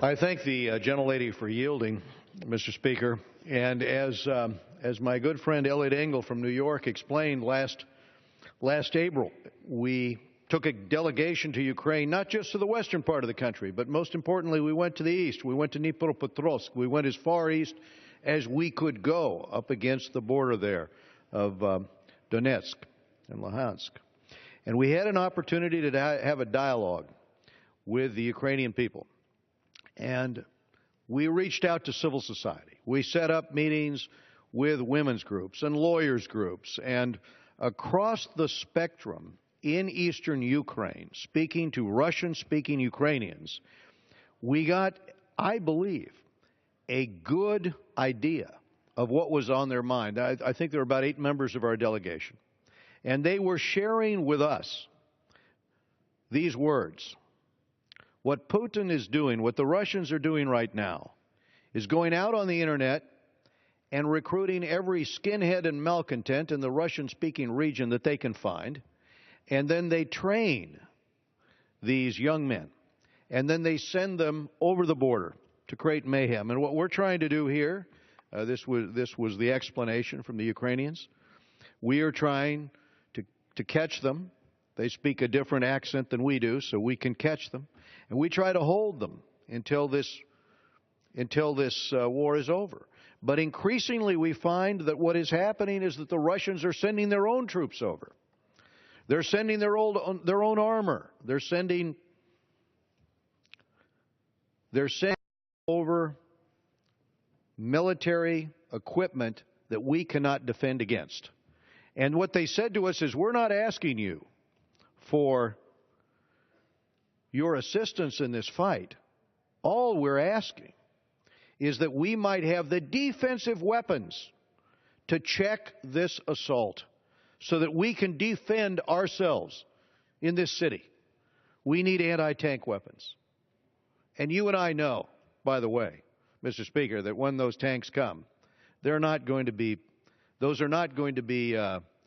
I thank the gentlelady for yielding, Mr. Speaker. And as my good friend Elliot Engel from New York explained last April, we took a delegation to Ukraine, not just to the western part of the country, but most importantly, we went to the east. We went to Dnipropetrovsk. We went as far east as we could go up against the border there of Donetsk and Luhansk. And we had an opportunity to have a dialogue with the Ukrainian people. And we reached out to civil society. We set up meetings with women's groups and lawyers groups and across the spectrum in eastern Ukraine, speaking to Russian-speaking Ukrainians. We got, I believe, a good idea of what was on their mind. I think there were about 8 members of our delegation. And they were sharing with us these words. What Putin is doing, what the Russians are doing right now, is going out on the internet and recruiting every skinhead and malcontent in the Russian-speaking region that they can find, and then they train these young men, and then they send them over the border to create mayhem. And what we're trying to do here, this was the explanation from the Ukrainians, we are trying to catch them. They speak a different accent than we do, so we can catch them. And we try to hold them until this war is over. But increasingly we find that what is happening is that the Russians are sending their own troops over. They're sending their own armor. They're sending over military equipment that we cannot defend against. And what they said to us is, we're not asking you for your assistance in this fight. All we're asking is that we might have the defensive weapons to check this assault so that we can defend ourselves in this city. We need anti-tank weapons. And you and I know, by the way, Mr. Speaker, that when those tanks come, those are not going to be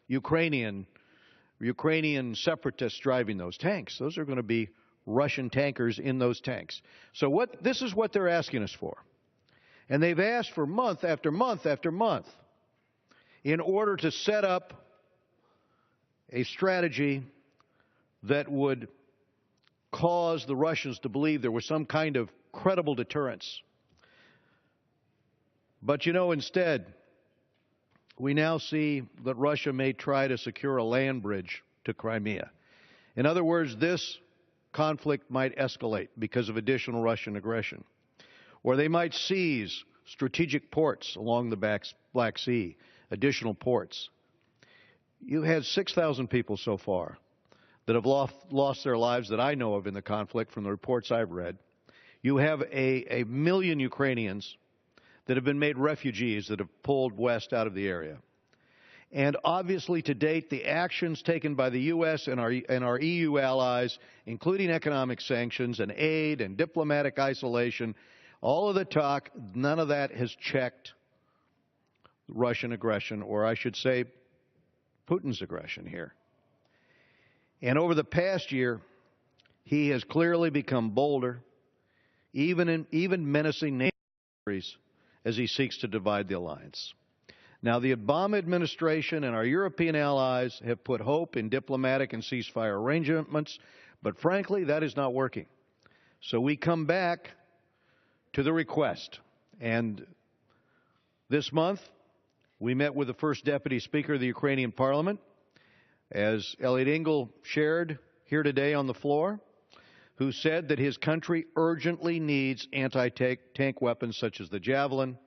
Ukrainian separatists driving those tanks. Those are going to be Russian tankers in those tanks. So this is what they're asking us for. And they've asked for month after month after month in order to set up a strategy that would cause the Russians to believe there was some kind of credible deterrence. But you know, instead, we now see that Russia may try to secure a land bridge to Crimea. In other words, this conflict might escalate because of additional Russian aggression. Or they might seize strategic ports along the Black Sea, additional ports. You've had 6,000 people so far that have lost their lives that I know of in the conflict from the reports I've read. You have a million Ukrainians that have been made refugees that have pulled west out of the area. And obviously, to date, the actions taken by the U.S. and our EU allies, including economic sanctions and aid and diplomatic isolation, all of the talk, none of that has checked Russian aggression, or I should say Putin's aggression here. And over the past year, he has clearly become bolder, even menacing NATO countries as he seeks to divide the alliance. Now, the Obama administration and our European allies have put hope in diplomatic and ceasefire arrangements, but frankly, that is not working. So we come back to the request. And this month, we met with the first Deputy Speaker of the Ukrainian Parliament, as Elliot Engel shared here today on the floor, who said that his country urgently needs anti-tank weapons such as the Javelin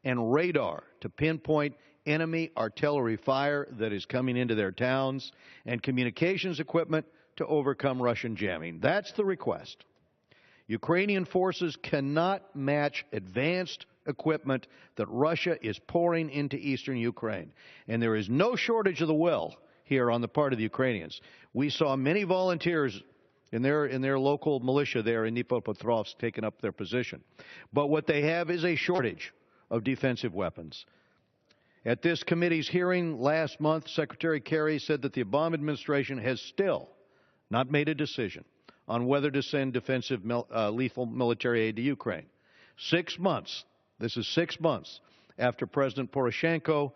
and radar to pinpoint enemy artillery fire that is coming into their towns, and communications equipment to overcome Russian jamming. That's the request. Ukrainian forces cannot match advanced equipment that Russia is pouring into eastern Ukraine. And there is no shortage of the will here on the part of the Ukrainians. We saw many volunteers in their local militia there in Dnipropetrovsk taking up their position. But what they have is a shortage of defensive weapons. At this committee's hearing last month, Secretary Kerry said that the Obama administration has still not made a decision on whether to send defensive lethal military aid to Ukraine. 6 months, this is 6 months after President Poroshenko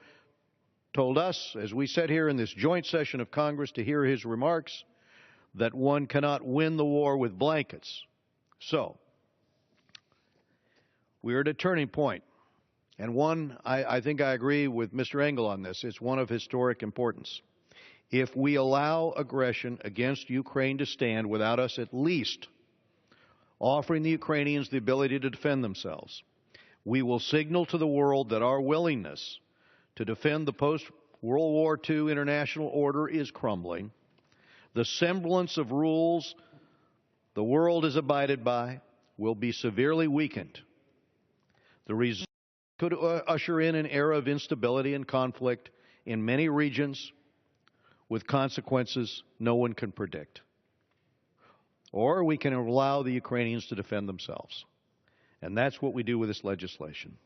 told us, as we sat here in this joint session of Congress to hear his remarks, that one cannot win the war with blankets. So, we're at a turning point. And one, I think I agree with Mr. Engel on this, it's one of historic importance. If we allow aggression against Ukraine to stand without us at least offering the Ukrainians the ability to defend themselves, we will signal to the world that our willingness to defend the post-World War II international order is crumbling. The semblance of rules the world has abided by will be severely weakened. The result could usher in an era of instability and conflict in many regions with consequences no one can predict. Or we can allow the Ukrainians to defend themselves. And that's what we do with this legislation.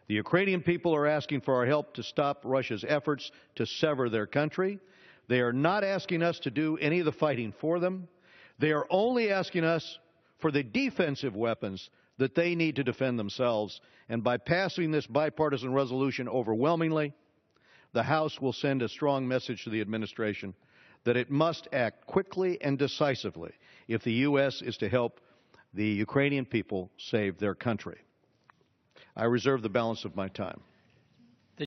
The Ukrainian people are asking for our help to stop Russia's efforts to sever their country. They are not asking us to do any of the fighting for them. They are only asking us for the defensive weapons that they need to defend themselves. And by passing this bipartisan resolution overwhelmingly, the House will send a strong message to the administration that it must act quickly and decisively if the U.S. is to help the Ukrainian people save their country. I reserve the balance of my time.